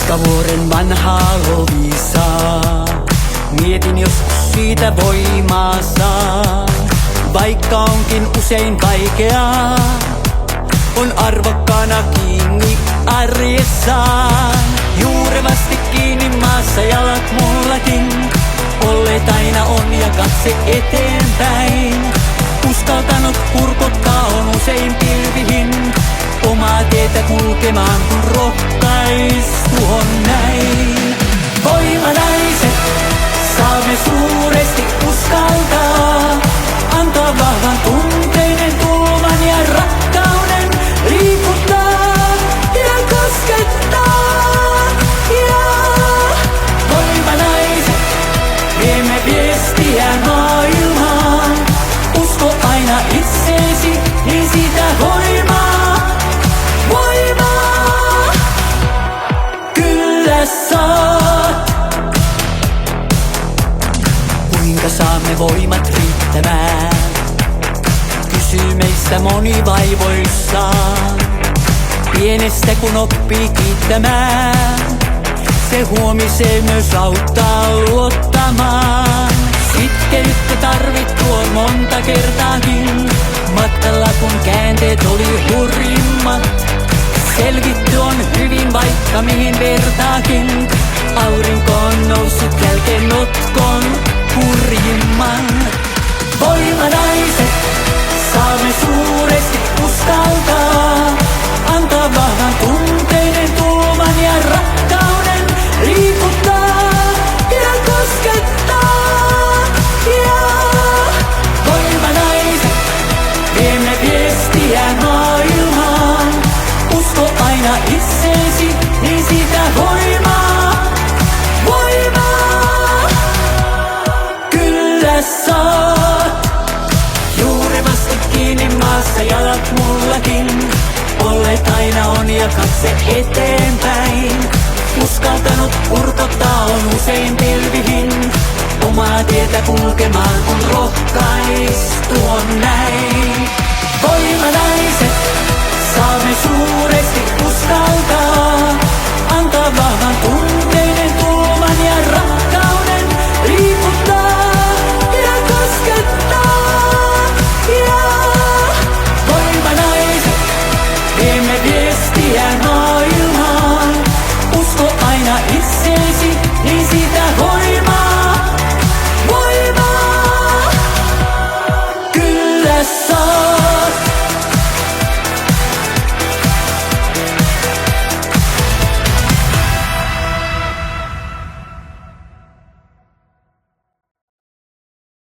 Vuoren vanhaa lovisaa. Mietin joskus siitä voimaa saa. Vaikka onkin usein vaikeaa, on arvokkaana kiinni arjessaan. Juurevasti kiinni maassa jalat mullakin, olleet aina on ja katse eteenpäin. Uskaltanut kurkottaa on usein pilvihin, omaa tietä kulkemaan kun rohkaistu on näin. Voimanaiset, saamme suuresti uskaltaa, antaa vahvan tunteiden tuoman ja rakkauden liikuttaa ja koskettaa. Ja voimanaiset, viemme viestiä maailmaan. Usko aina itseesi, niin siitä voimaa, voimaa kyllä saat. Kuinka saamme voimat riittämään? Kysyy meistä moni vaivoissaan. Pienestä kun oppii kiittämään, se huomiseen myös auttaa luottamaan. Sitkeyttä tarvittu on monta kertaakin, matkalla kun käänteet oli hurjimmat. Selvitty on hyvin vaikka mihin vertaakin, aurinko on noussut jälkeen notkon hurjimman. Voimanaiset, saamme suuresti uskaltaa, antaa vahvan tunteiden tuoman ja rakkauden liikuttaa ja koskettaa. Ja voimanaiset, viemme viestiä maailmaan. Usko aina itseesi, niin siitä voimaa, voimaa kyllä saat. Juurevasti kiinni maassa jalat mullakin, olleet aina on ja katse eteenpäin. Uskaltanut kurkottaa on usein pilvihin, omaa tietä kulkemaan kun rohkaistu on näin. Voimanaiset, saamme suuresti uskaltaa.